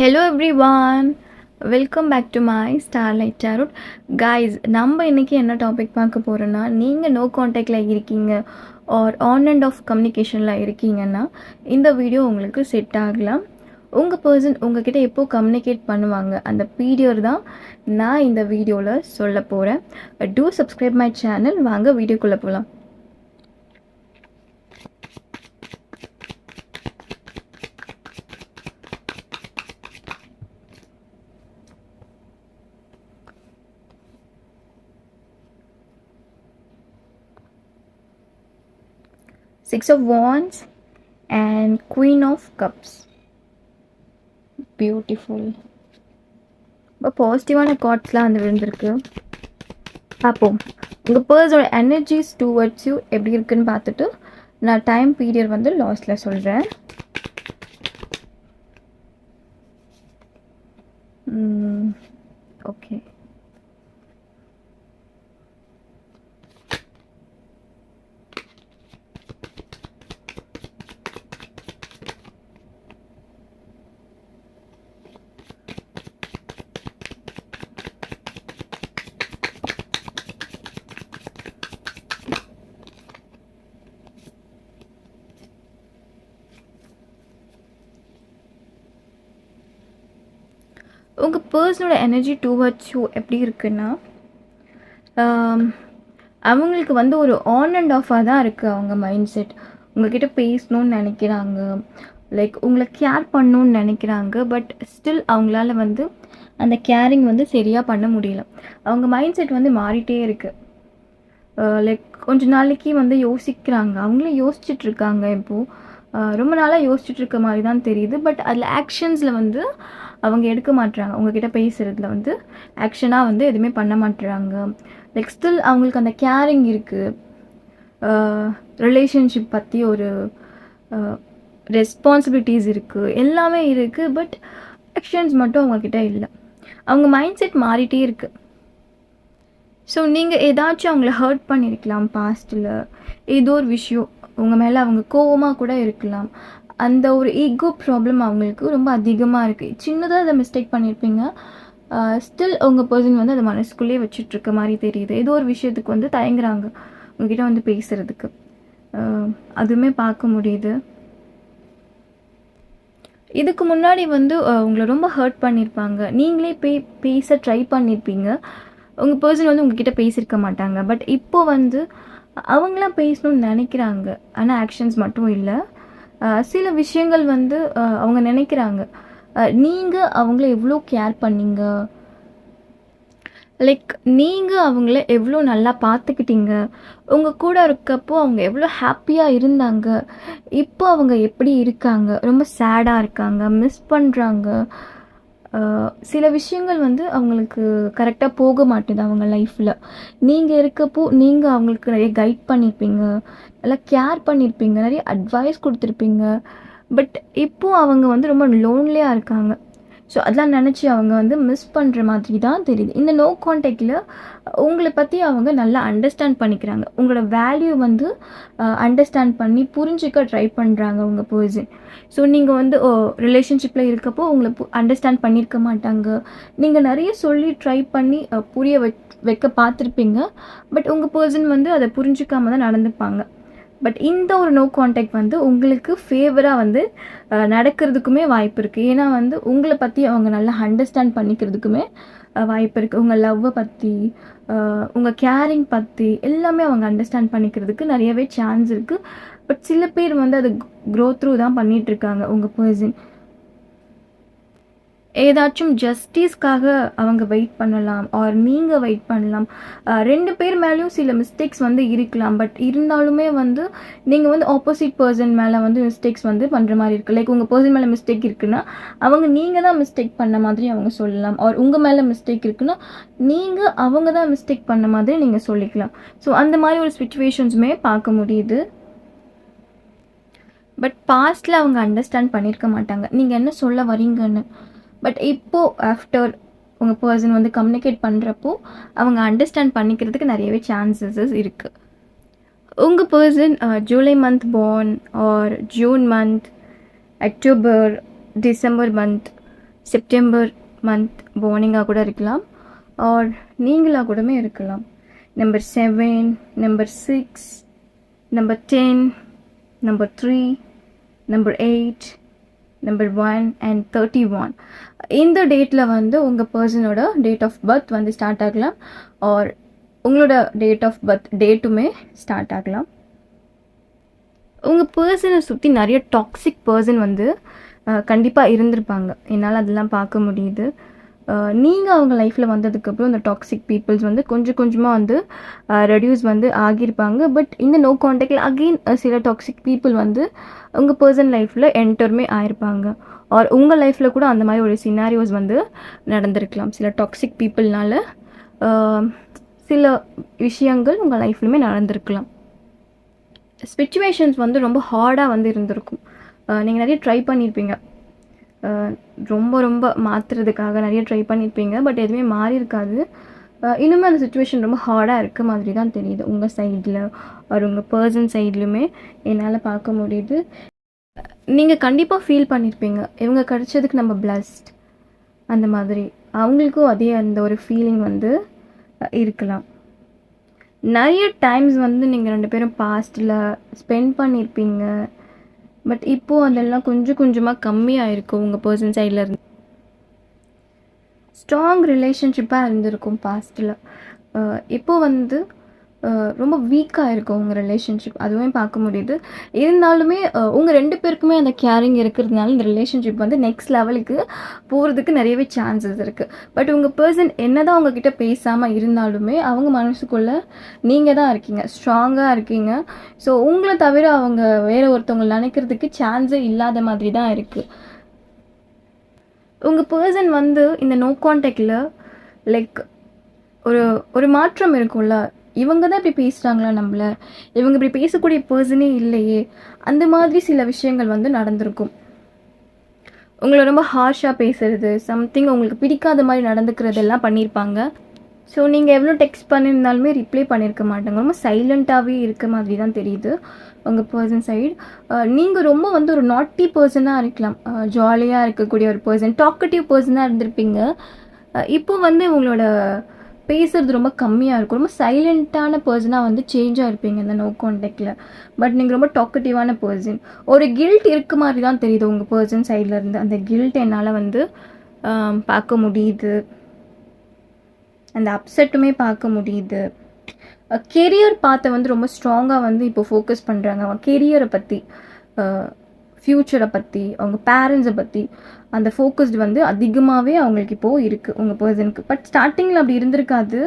Hello everyone, welcome back to my Starlight Tarot. Guys, நம்ம இன்னைக்கு என்ன டாபிக் பார்க்க போறோம்னா, நீங்க நோ கான்டாக்ட்ல இருக்கீங்க or on and off communicationல இருக்கீங்கன்னா இந்த வீடியோ உங்களுக்கு செட் ஆகலாம். உங்க பர்சன் உங்ககிட்ட எப்போ கம்யூனிகேட் பண்ணுவாங்க அந்த பீரியட் தான் நான் இந்த வீடியோல சொல்ல போறேன். Do subscribe my channel. வாங்க வீடியோக்குள்ள போலாம். Six of Wands and Queen of Cups. Beautiful. இப்போ பாசிட்டிவான கார்ட்ஸ்லாம் வந்து விழுந்திருக்கு. பார்ப்போம் உங்கள் பர்ஸோட எனர்ஜிஸ் டுவர்ட்ஸ் யூ எப்படி இருக்குன்னு பார்த்துட்டு நான் டைம் பீரியட் வந்து லாஸ்ட்டில் சொல்கிறேன். ஓகே, உங்கள் பர்சனோட எனர்ஜி டுவர்ட்ஸ் யூ எப்படி இருக்குன்னா, அவங்களுக்கு வந்து ஒரு ஆன் அண்ட் ஆஃபாக தான் இருக்குது அவங்க மைண்ட் செட். உங்ககிட்ட பேசணும்னு நினைக்கிறாங்க, லைக் உங்களை கேர் பண்ணணுன்னு நினைக்கிறாங்க. பட் ஸ்டில் அவங்களால வந்து அந்த கேரிங் வந்து சரியாக பண்ண முடியல. அவங்க மைண்ட் செட் வந்து மாறிட்டே இருக்குது. லைக் கொஞ்ச நாளைக்கு வந்து யோசிக்கிறாங்க, அவங்களே யோசிச்சுட்ருக்காங்க. இப்போது ரொம்ப நாளாக யோசிச்சுட்ருக்க மாதிரி தான் தெரியுது. பட் அதில் ஆக்ஷன்ஸில் வந்து அவங்க எடுக்க மாட்டுறாங்க. உங்ககிட்ட பேசுகிறதுல வந்து ஆக்ஷனாக வந்து எதுவுமே பண்ண மாட்டுறாங்க. லைக் ஸ்டில் அவங்களுக்கு அந்த கேரிங் இருக்குது, ரிலேஷன்ஷிப் பற்றி ஒரு ரெஸ்பான்சிபிலிட்டிஸ் இருக்குது, எல்லாமே இருக்குது. பட் ஆக்ஷன்ஸ் மட்டும் அவங்கக்கிட்ட இல்லை. அவங்க மைண்ட் செட் மாறிட்டே இருக்குது. ஸோ நீங்கள் ஏதாச்சும் அவங்கள ஹர்ட் பண்ணியிருக்கலாம் பாஸ்ட்டில். ஏதோ ஒரு விஷயம் உங்கள் மேலே அவங்க கோவமாக கூட இருக்கலாம். அந்த ஒரு ஈகோ ப்ராப்ளம் அவங்களுக்கு ரொம்ப அதிகமாக இருக்குது. சின்னதாக அதை மிஸ்டேக் பண்ணியிருப்பீங்க, ஸ்டில் உங்கள் பர்சன் வந்து அதை மனசுக்குள்ளேயே வச்சுட்ருக்க மாதிரி தெரியுது. ஏதோ ஒரு விஷயத்துக்கு வந்து தயங்குறாங்க உங்ககிட்ட வந்து பேசுகிறதுக்கு. அதுவுமே பார்க்க முடியுது. இதுக்கு முன்னாடி வந்து உங்களை ரொம்ப ஹர்ட் பண்ணியிருப்பாங்க. நீங்களே பேச ட்ரை பண்ணியிருப்பீங்க. உங்கள் பர்சன் வந்து உங்ககிட்ட பேசியிருக்க மாட்டாங்க. பட் இப்போ வந்து அவங்களாம் பேசணும்னு நினைக்கிறாங்க, ஆனால் ஆக்ஷன்ஸ் மட்டும் இல்லை. சில விஷயங்கள் வந்து அவங்க நினைக்கிறாங்க, நீங்கள் அவங்கள எவ்வளோ கேர் பண்ணீங்க, லைக் நீங்கள் அவங்கள எவ்வளோ நல்லா பார்த்துக்கிட்டீங்க, உங்கள் கூட இருக்கப்போ அவங்க எவ்வளோ ஹாப்பியாக இருந்தாங்க, இப்போ அவங்க எப்படி இருக்காங்க, ரொம்ப சேடாக இருக்காங்க, மிஸ் பண்ணுறாங்க. சில விஷயங்கள் வந்து அவங்களுக்கு கரெக்டாக போக மாட்டேது அவங்க லைஃப்பில். நீங்கள் இருக்கப்போ நீங்கள் அவங்களுக்கு நிறைய கைட் பண்ணியிருப்பீங்க, நல்லா கேர் பண்ணியிருப்பீங்க, நிறைய அட்வைஸ் கொடுத்துருப்பீங்க. பட் இப்போது அவங்க வந்து ரொம்ப லோன்லியாக இருக்காங்க. ஸோ அதெல்லாம் நினச்சி அவங்க வந்து மிஸ் பண்ணுற மாதிரி தான் தெரியுது. இந்த நோ கான்டாக்டில் உங்களை பற்றி அவங்க நல்லா அண்டர்ஸ்டாண்ட் பண்ணிக்கிறாங்க. உங்களோட வேல்யூ வந்து அண்டர்ஸ்டாண்ட் பண்ணி புரிஞ்சிக்க ட்ரை பண்ணுறாங்க உங்கள் பர்சன். ஸோ நீங்கள் வந்து ரிலேஷன்ஷிப்பில் இருக்கப்போ உங்களை அண்டர்ஸ்டாண்ட் பண்ணியிருக்க மாட்டாங்க. நீங்கள் நிறைய சொல்லி ட்ரை பண்ணி புரிய வைக்க பார்த்துருப்பீங்க. பட் உங்கள் பர்சன் வந்து அதை புரிஞ்சிக்காம தான் நடந்துப்பாங்க. பட் இந்த ஒரு நோ கான்டாக்ட் வந்து உங்களுக்கு ஃபேவராக வந்து நடக்கிறதுக்குமே வாய்ப்பு இருக்குது. ஏன்னா வந்து உங்களை பற்றி அவங்க நல்லா அண்டர்ஸ்டாண்ட் பண்ணிக்கிறதுக்குமே வாய்ப்பு இருக்குது. உங்கள் லவ்வை பற்றி, உங்கள் கேரிங் பற்றி எல்லாமே அவங்க அண்டர்ஸ்டாண்ட் பண்ணிக்கிறதுக்கு நிறையவே சான்ஸ் இருக்குது. பட் சில பேர் வந்து அது க்ரோ த்ரூ தான் பண்ணிகிட்ருக்காங்க உங்கள் பர்சன். ஏதாச்சும் ஜஸ்டிஸ்க்காக அவங்க வெயிட் பண்ணலாம், ஆர் நீங்கள் வெயிட் பண்ணலாம். ரெண்டு பேர் மேலேயும் சில மிஸ்டேக்ஸ் வந்து இருக்கலாம். பட் இருந்தாலுமே வந்து நீங்கள் வந்து ஆப்போசிட் பர்சன் மேலே வந்து மிஸ்டேக்ஸ் வந்து பண்ணுற மாதிரி இருக்குது. லைக் உங்கள் பர்சன் மேலே மிஸ்டேக் இருக்குன்னா நீங்கள் தான் மிஸ்டேக் பண்ண மாதிரி அவங்க சொல்லலாம். ஆர் உங்கள் மேலே மிஸ்டேக் இருக்குன்னா அவங்க தான் மிஸ்டேக் பண்ண மாதிரி நீங்கள் சொல்லிக்கலாம். ஸோ அந்த மாதிரி ஒரு சுச்சுவேஷன்ஸுமே பார்க்க முடியுது. பட் பாஸ்டில் அவங்க அண்டர்ஸ்டாண்ட் பண்ணியிருக்க மாட்டாங்க நீங்கள் என்ன சொல்ல வரீங்கன்னு. பட் இப்போது ஆஃப்டர் உங்கள் பர்சன் வந்து கம்யூனிகேட் பண்ணுறப்போ அவங்க அண்டர்ஸ்டாண்ட் பண்ணிக்கிறதுக்கு நிறையவே சான்சஸ் இருக்குது. உங்கள் person July month born or June month, October, December month September month பார்னிங்காக கூட இருக்கலாம், ஆர் நீங்களாக கூடமே இருக்கலாம். Number 7, number 6, number 10, number 3, number 8, number 1 and 31. இந்த டேட்டில் வந்து உங்கள் பர்சனோட டேட் ஆஃப் பர்த் வந்து ஸ்டார்ட் ஆகலாம், ஆர் உங்களோட டேட் ஆஃப் பர்த் டேட்டுமே ஸ்டார்ட் ஆகலாம். உங்கள் பர்சனை சுற்றி நிறைய டாக்ஸிக் பர்சன் வந்து கண்டிப்பாக இருந்திருப்பாங்க. என்னால் அதெல்லாம் பார்க்க முடியுது. நீங்கள் அவங்க லைஃப்பில் வந்ததுக்கப்புறம் இந்த டாக்ஸிக் பீப்புள்ஸ் வந்து கொஞ்சம் கொஞ்சமாக வந்து ரெடியூஸ் வந்து ஆகியிருப்பாங்க. பட் இந்த நோ கான்டாக்டில் அகெயின் சில டாக்ஸிக் பீப்புள் வந்து உங்கள் பர்சன் லைஃப்பில் என்டருமே ஆயிருப்பாங்க. ஆர் உங்கள் லைஃப்பில் கூட அந்த மாதிரி ஒரு சினாரியோஸ் வந்து நடந்திருக்கலாம். சில டாக்ஸிக் பீப்புள்னால சில விஷயங்கள் உங்கள் லைஃப்லையுமே நடந்திருக்கலாம். சிச்சுவேஷன்ஸ் வந்து ரொம்ப ஹார்டாக வந்து இருந்திருக்கும். நீங்கள் நிறைய ட்ரை பண்ணியிருப்பீங்க, ரொம்ப ரொம்ப மாற்றுறதுக்காக நிறைய ட்ரை பண்ணியிருப்பீங்க. பட் எதுவுமே மாறி இருக்காது. இன்னுமே அந்த சுச்சுவேஷன் ரொம்ப ஹார்டாக இருக்க மாதிரி தான் தெரியுது. உங்கள் சைடில் ஒரு உங்கள் பர்சன் சைட்லையுமே என்னால் பார்க்க முடியுது. நீங்கள் கண்டிப்பாக ஃபீல் பண்ணியிருப்பீங்க, இவங்க கிடைச்சதுக்கு நம்ம பிளஸ்ட், அந்த மாதிரி அவங்களுக்கும் அதே அந்த ஒரு ஃபீலிங் வந்து இருக்கலாம். நிறைய டைம்ஸ் வந்து நீங்கள் 2 பேரும் பாஸ்ட்டில் ஸ்பெண்ட் பண்ணியிருப்பீங்க. பட் இப்போது அதெல்லாம் கொஞ்சம் கொஞ்சமாக கம்மியாக இருக்கும். உங்கள் பர்சன் சைடில் இருந்து ஸ்ட்ராங் ரிலேஷன்ஷிப்பாக இருந்திருக்கும் பாஸ்ட்டில். இப்போது வந்து ரொம்ப வீக்காக இருக்கும் உங்கள் ரிலேஷன்ஷிப், அதுவுமே பார்க்க முடியுது. இருந்தாலுமே உங்கள் 2 பேருக்குமே அந்த கேரிங் இருக்கிறதுனால இந்த ரிலேஷன்ஷிப் வந்து நெக்ஸ்ட் லெவலுக்கு போகிறதுக்கு நிறையவே சான்சஸ் இருக்குது. பட் உங்கள் பர்சன் என்ன தான் உங்ககிட்ட பேசாமல் இருந்தாலுமே அவங்க மனசுக்குள்ளே நீங்கள் தான் இருக்கீங்க, ஸ்ட்ராங்காக இருக்கீங்க. ஸோ உங்களை தவிர அவங்க வேறு ஒருத்தவங்களை நினைக்கிறதுக்கு சான்ஸே இல்லாத மாதிரி தான் இருக்குது. உங்கள் பர்சன் வந்து இந்த நோ கான்டாக்டில் லைக் ஒரு மாற்றம் இருக்கும்ல, இவங்க தான் இப்படி பேசுகிறாங்களா நம்மள, இவங்க இப்படி பேசக்கூடிய பர்சனே இல்லையே, அந்த மாதிரி சில விஷயங்கள் வந்து நடந்திருக்கும். உங்களை ரொம்ப ஹார்ஷாக பேசுகிறது, சம்திங் உங்களுக்கு பிடிக்காத மாதிரி நடந்துக்கிறது எல்லாம் பண்ணியிருப்பாங்க. ஸோ நீங்கள் எவ்வளோ டெக்ஸ்ட் பண்ணியிருந்தாலுமே ரிப்ளை பண்ணியிருக்க மாட்டாங்க, ரொம்ப சைலண்ட்டாகவே இருக்க மாதிரி தான் தெரியுது உங்கள் பர்சன் சைடு. நீங்கள் ரொம்ப வந்து ஒரு நாட்டி பர்சனாக இருக்கலாம், ஜாலியாக இருக்கக்கூடிய ஒரு பர்சன், டாக்கட்டிவ் பர்சனாக இருந்திருப்பீங்க. இப்போ வந்து உங்களோட பேசுகிறது ரொம்ப கம்மியாக இருக்கும், ரொம்ப சைலண்ட்டான பர்சனாக வந்து சேஞ்சாக இருப்பீங்க இந்த நோ கான்டாக்டில். பட் நீங்கள் ரொம்ப டாக்கட்டிவான பர்சன். ஒரு கில்ட் இருக்க மாதிரி தான் தெரியுது உங்கள் பர்சன் சைடில் இருந்து. அந்த கில்ட் என்னால் வந்து பார்க்க முடியுது, அந்த அப்செட்டுமே பார்க்க முடியுது. கெரியர் பார்த்த வந்து ரொம்ப ஸ்ட்ராங்காக வந்து இப்போ ஃபோக்கஸ் பண்ணுறாங்க. அவங்க கெரியரை பற்றி, ஃப்யூச்சரை பற்றி, அவங்க பேரண்ட்ஸை பற்றி அந்த ஃபோக்கஸ்டு வந்து அதிகமாகவே அவங்களுக்கு இப்போது இருக்குது உங்கள் பர்சனுக்கு. பட் ஸ்டார்டிங்கில் அப்படி இருந்திருக்காது,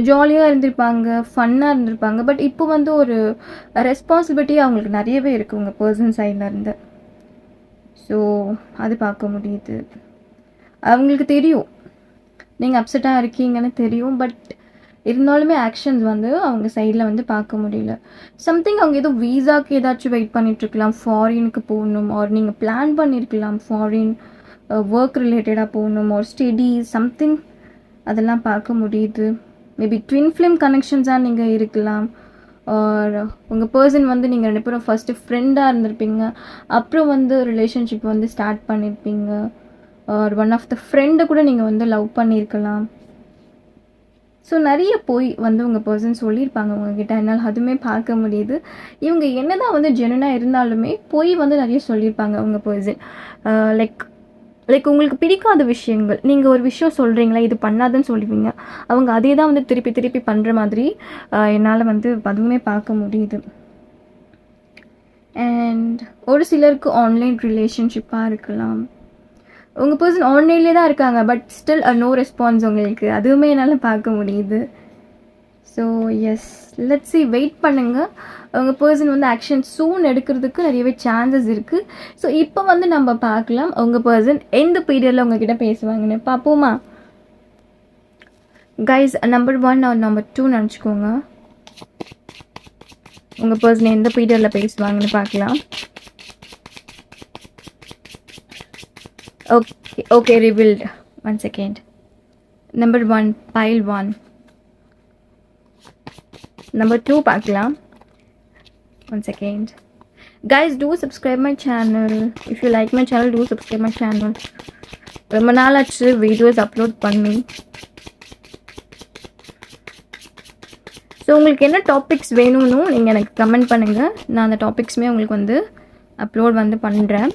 ஜாலியாக இருந்திருப்பாங்க, ஃபன்னாக இருந்திருப்பாங்க. பட் இப்போ வந்து ஒரு ரெஸ்பான்சிபிலிட்டி அவங்களுக்கு நிறையவே இருக்குது உங்கள் பர்சன் சைடில் இருந்து. ஸோ அது பார்க்க முடியுது. அவங்களுக்கு தெரியும் நீங்கள் அப்செட்டாக இருக்கீங்கன்னு தெரியும். பட் இருந்தாலுமே ஆக்ஷன்ஸ் வந்து அவங்க சைடில் வந்து பார்க்க முடியல. சம்திங் அவங்க ஏதோ வீசாக்கு ஏதாச்சும் வெயிட் பண்ணிகிட்ருக்கலாம், ஃபாரினுக்கு போகணும், ஆர் நீங்கள் பிளான் பண்ணியிருக்கலாம் ஃபாரின் ஒர்க் ரிலேட்டடாக போகணும், ஒரு ஸ்டடி சம்திங், அதெல்லாம் பார்க்க முடியுது. மேபி ட்வின் ஃபிலிம் கனெக்ஷன்ஸாக நீங்கள் இருக்கலாம், ஆர் உங்கள் பர்சன் வந்து நீங்கள் 2 பேரும் ஃபஸ்ட்டு ஃப்ரெண்டாக இருந்திருப்பீங்க, அப்புறம் வந்து ரிலேஷன்ஷிப் வந்து ஸ்டார்ட் பண்ணியிருப்பீங்க, ஆர் ஒன் ஆஃப் த ஃப்ரெண்டை கூட நீங்கள் வந்து லவ் பண்ணியிருக்கலாம். ஸோ நிறைய போய் வந்து உங்கள் பர்சன் சொல்லியிருப்பாங்க உங்ககிட்ட, என்னால் அதுவுமே பார்க்க முடியுது. இவங்க என்ன தான் வந்து ஜெனுனாக இருந்தாலுமே போய் வந்து நிறைய சொல்லியிருப்பாங்க உங்கள் பர்சன். லைக் உங்களுக்கு பிடிக்காத விஷயங்கள், நீங்கள் ஒரு விஷயம் சொல்கிறீங்களா, இது பண்ணாதுன்னு சொல்லுவீங்க, அவங்க அதே தான் வந்து திருப்பி திருப்பி பண்ணுற மாதிரி என்னால் வந்து அதுவுமே பார்க்க முடியுது. அண்ட் ஒரு சிலருக்கு ஆன்லைன் ரிலேஷன்ஷிப்பாக இருக்கலாம். உங்கள் பர்சன் ஆன்லைன்லேயே தான் இருக்காங்க, பட் ஸ்டில் நோ ரெஸ்பான்ஸ் உங்களுக்கு, அதுவுமே என்னால் பார்க்க முடியுது. So yes, let's see, wait பண்ணுங்கள். உங்கள் பர்சன் வந்து ஆக்ஷன் சூன் எடுக்கிறதுக்கு நிறையவே சான்சஸ் இருக்குது. ஸோ இப்போ வந்து நம்ம பார்க்கலாம் உங்கள் பர்சன் எந்த பீரியடில் உங்ககிட்ட பேசுவாங்கன்னு பார்ப்போமா. கைஸ், நம்பர் 1 ஆர் நம்பர் 2 நினச்சிக்கோங்க. உங்கள் பர்சன் எந்த பீரியடில் பேசுவாங்கன்னு பார்க்கலாம். Okay, revealed. 1 second. Number 1, pile 1. Number 2 பார்க்கலாம். 1 second. Guys, do subscribe my channel. If you like my channel, do subscribe my channel. ரொம்ப நாள் ஆச்சு வீடியோஸ் அப்லோட் பண்ணி. ஸோ உங்களுக்கு என்ன டாபிக்ஸ் வேணும்னு நீங்கள் எனக்கு கமெண்ட் பண்ணுங்கள். நான் அந்த டாபிக்ஸுமே உங்களுக்கு வந்து அப்லோட் வந்து பண்ணுறேன்.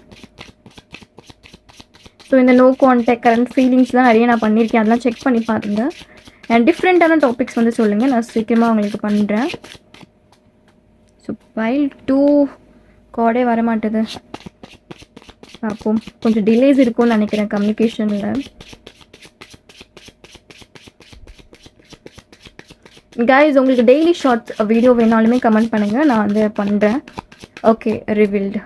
ஸோ இந்த நோ கான்டாக்ட் கரண்ட் ஃபீலிங்ஸ்லாம் நிறைய நான் பண்ணியிருக்கேன், அதெல்லாம் செக் பண்ணி பாருங்க. அண்ட் டிஃப்ரெண்ட்டான டாபிக்ஸ் வந்து சொல்லுங்கள், நான் சீக்கிரமாக உங்களுக்கு பண்ணுறேன். ஸோ பைல் 2 கார்டே வரமாட்டேது, பார்ப்போம். கொஞ்சம் டிலேஸ் இருக்கும்னு நினைக்கிறேன் கம்யூனிகேஷனில். கைஸ் உங்களுக்கு டெய்லி ஷார்ட்ஸ் வீடியோ வேணாலுமே கமெண்ட் பண்ணுங்கள், நான் வந்து பண்ணுறேன். ஓகே, ரிவீல்டு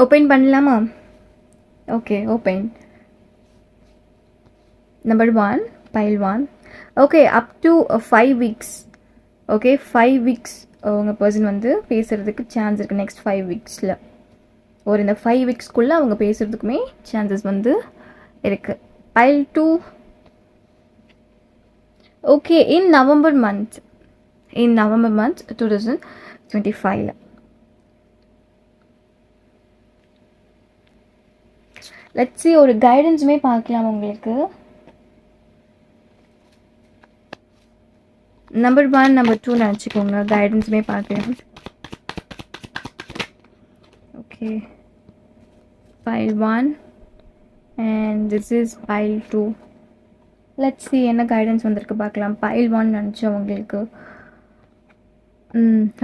ஓப்பன் பண்ணலாமா? Okay, open. Number 1 file 1. Okay, up to 5 weeks. Okay, 5 weeks உங்கள் பர்சன் வந்து பேசுகிறதுக்கு சான்ஸ் இருக்குது. நெக்ஸ்ட் 5 வீக்ஸில் ஒரு இந்த 5 வீக்ஸ்க்குள்ளே அவங்க பேசுகிறதுக்குமே சான்சஸ் வந்து இருக்குது. File 2. Okay, in November month 2025. Let's see ஒரு கைடன்ஸுமே பார்க்கலாம் உங்களுக்கு. நம்பர் 1 நம்பர் 2 நினச்சிக்கோங்க, கைடன்ஸுமே பார்க்கலாம். Okay, pile 1 and this is pile 2. let's see என்ன கைடன்ஸ் வந்திருக்கு பார்க்கலாம். pile 1 நினச்சோம் உங்களுக்கு.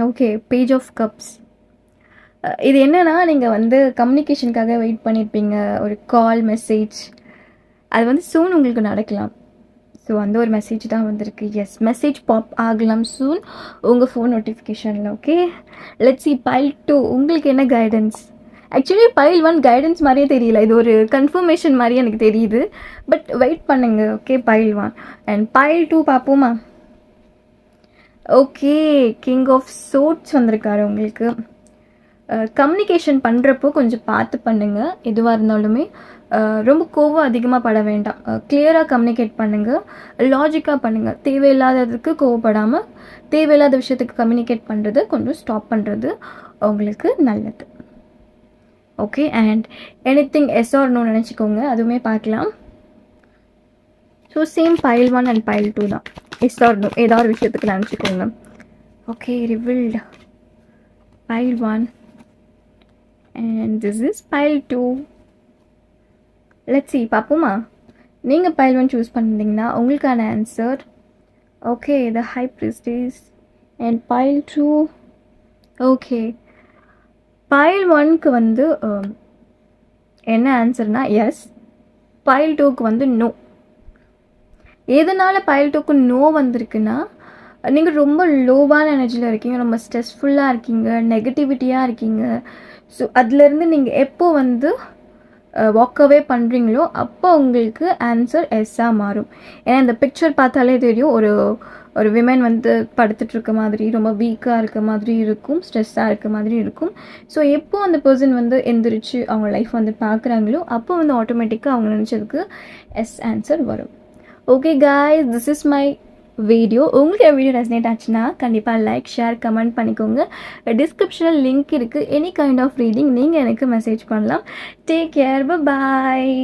Okay, page of cups. இது என்னென்னா, நீங்கள் வந்து கம்யூனிகேஷனுக்காக வெயிட் பண்ணியிருப்பீங்க, ஒரு கால் மெசேஜ், அது வந்து சூன் உங்களுக்கு நடக்கலாம். ஸோ அந்த ஒரு மெசேஜ் தான் வந்திருக்கு. எஸ், மெசேஜ் பாப் ஆகலாம் சூன் உங்கள் ஃபோன் நோட்டிஃபிகேஷனில். ஓகே, லெட்ஸ் see pile 2 உங்களுக்கு என்ன கைடன்ஸ். ஆக்சுவலி pile 1 கைடன்ஸ் மாதிரியே தெரியல, இது ஒரு கன்ஃபர்மேஷன் மாதிரி எனக்கு தெரியுது. பட் வெயிட் பண்ணுங்க. ஓகே, pile 1 அண்ட் pile 2 பார்ப்போமா? ஓகே, கிங் ஆஃப் சோட்ஸ் வந்திருக்காரு உங்களுக்கு. கம்யூனிகேஷன் பண்ணுறப்போ கொஞ்சம் பார்த்து பண்ணுங்கள். எதுவாக இருந்தாலுமே ரொம்ப கோவம் அதிகமாக பட வேண்டாம். கிளியராக கம்யூனிகேட் பண்ணுங்கள், லாஜிக்காக பண்ணுங்கள். தேவையில்லாததுக்கு கோவப்படாமல் தேவையில்லாத விஷயத்துக்கு கம்யூனிகேட் பண்ணுறது கொஞ்சம் ஸ்டாப் பண்ணுறது உங்களுக்கு நல்லது. Okay, and anything yes or no நினச்சிக்கோங்க, அதுவுமே பார்க்கலாம். So same pile 1 and pile 2 தான். எஸ் ஆர் நோ ஏதாவது விஷயத்துக்கு நினச்சிக்கோங்க. Okay, revealed pile 1 and this is pile 2. let's see பார்ப்போமா? நீங்கள் pile 1 சூஸ் பண்ணிங்கன்னா உங்களுக்கான answer. Okay, the high priestess and pile 2. Okay, pile 1க்கு வந்து என்ன ஆன்சர்னா எஸ், pile 2க்கு வந்து நோ. எதனால் pile 2க்கு நோ வந்திருக்குன்னா, நீங்கள் ரொம்ப லோவான எனர்ஜியில் இருக்கீங்க, ரொம்ப ஸ்ட்ரெஸ்ஃபுல்லாக இருக்கீங்க, நெகட்டிவிட்டியாக இருக்கீங்க. ஸோ அதுலேருந்து நீங்கள் எப்போ வந்து வாக்கவே பண்ணுறீங்களோ அப்போ உங்களுக்கு ஆன்சர் எஸ்ஸாக மாறும். ஏன்னா இந்த பிக்சர் பார்த்தாலே தெரியும், ஒரு விமன் வந்து படுத்துட்டு இருக்க மாதிரி, ரொம்ப வீக்காக இருக்க மாதிரி இருக்கும், ஸ்ட்ரெஸ்ஸாக இருக்க மாதிரி இருக்கும். ஸோ எப்போ அந்த பர்சன் வந்து எந்திரிச்சு அவங்க லைஃப் வந்து பார்க்குறாங்களோ அப்போ வந்து ஆட்டோமேட்டிக்காக அவங்க நினச்சதுக்கு எஸ் ஆன்சர் வரும். Okay guys, this is my video. உங்களுக்கு வீடியோ ரெசனேட் ஆச்சுன்னா கண்டிப்பாக லைக், ஷேர், கமெண்ட் பண்ணிக்கோங்க. டிஸ்கிரிப்ஷனில் லிங்க் இருக்குது. எனி கைண்ட் ஆஃப் ரீடிங் நீங்கள் எனக்கு மெசேஜ் பண்ணலாம். டேக் கேர், பாய்.